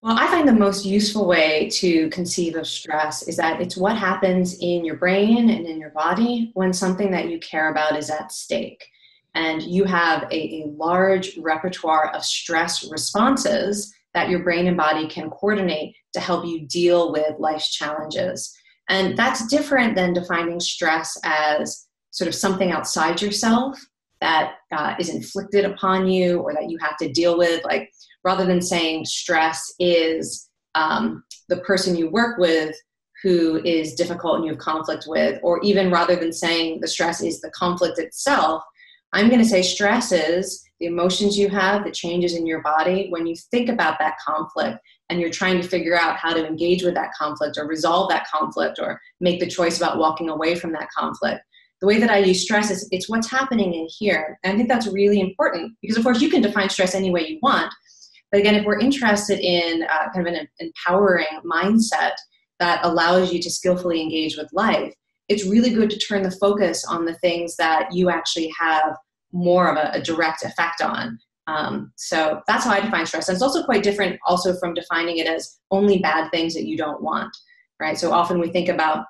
Well, I find the most useful way to conceive of stress is that it's what happens in your brain and in your body when something that you care about is at stake. And you have a large repertoire of stress responses that your brain and body can coordinate to help you deal with life's challenges. And that's different than defining stress as sort of something outside yourself that is inflicted upon you or that you have to deal with. Like, rather than saying stress is the person you work with who is difficult and you have conflict with, or even rather than saying the stress is the conflict itself, I'm going to say stress is the emotions you have, the changes in your body when you think about that conflict and you're trying to figure out how to engage with that conflict or resolve that conflict or make the choice about walking away from that conflict. The way that I use stress is it's what's happening in here. And I think that's really important because, of course, you can define stress any way you want. But again, if we're interested in kind of an empowering mindset that allows you to skillfully engage with life, it's really good to turn the focus on the things that you actually have more of a direct effect on. So that's how I define stress. And it's also quite different also from defining it as only bad things that you don't want, right? So often we think about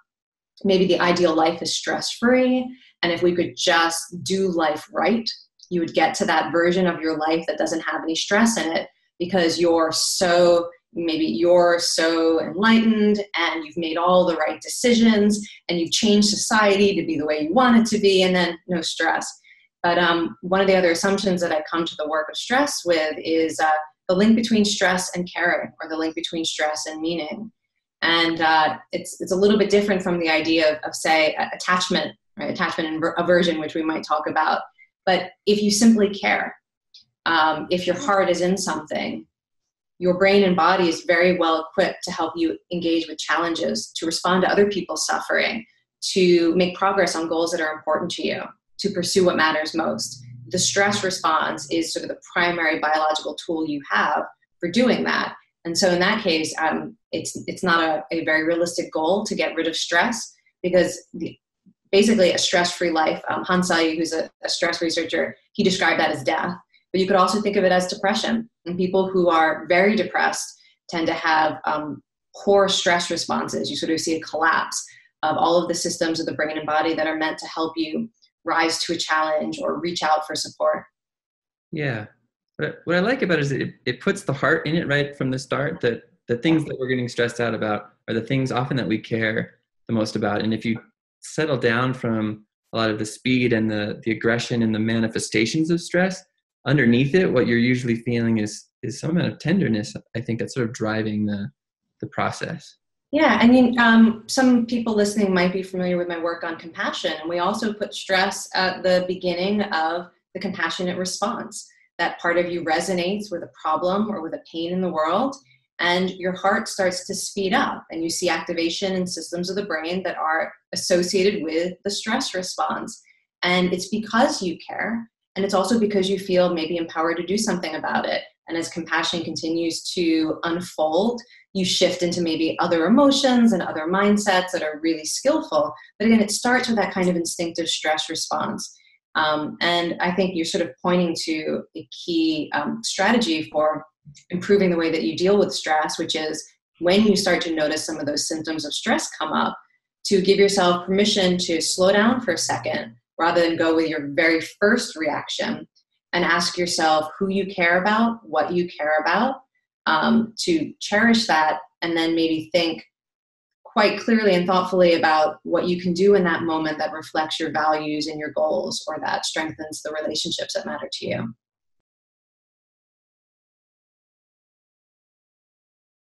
maybe the ideal life is stress-free. And if we could just do life right, you would get to that version of your life that doesn't have any stress in it because you're so enlightened and you've made all the right decisions and you've changed society to be the way you want it to be, and then no stress. But one of the other assumptions that I come to the work of stress with is the link between stress and caring, or the link between stress and meaning. And it's a little bit different from the idea of say, attachment, right? Attachment and aversion, which we might talk about. But if you simply care, if your heart is in something, your brain and body is very well equipped to help you engage with challenges, to respond to other people's suffering, to make progress on goals that are important to you, to pursue what matters most. The stress response is sort of the primary biological tool you have for doing that. And so in that case, it's not a very realistic goal to get rid of stress because basically a stress-free life, Hans Selye, who's a stress researcher, he described that as death. But you could also think of it as depression. And people who are very depressed tend to have poor stress responses. You sort of see a collapse of all of the systems of the brain and body that are meant to help you rise to a challenge or reach out for support. Yeah. What I like about it is it puts the heart in it right from the start, that the things that we're getting stressed out about are the things often that we care the most about. And if you settle down from a lot of the speed and the aggression and the manifestations of stress, underneath it, what you're usually feeling is some amount of tenderness. I think that's sort of driving the process. Yeah, and some people listening might be familiar with my work on compassion, and we also put stress at the beginning of the compassionate response. That part of you resonates with a problem or with a pain in the world, and your heart starts to speed up, and you see activation in systems of the brain that are associated with the stress response. And it's because you care, and it's also because you feel maybe empowered to do something about it. And as compassion continues to unfold, you shift into maybe other emotions and other mindsets that are really skillful. But again, it starts with that kind of instinctive stress response. And I think you're sort of pointing to a key strategy for improving the way that you deal with stress, which is when you start to notice some of those symptoms of stress come up, to give yourself permission to slow down for a second, rather than go with your very first reaction, and ask yourself who you care about, what you care about, to cherish that, and then maybe think quite clearly and thoughtfully about what you can do in that moment that reflects your values and your goals, or that strengthens the relationships that matter to you.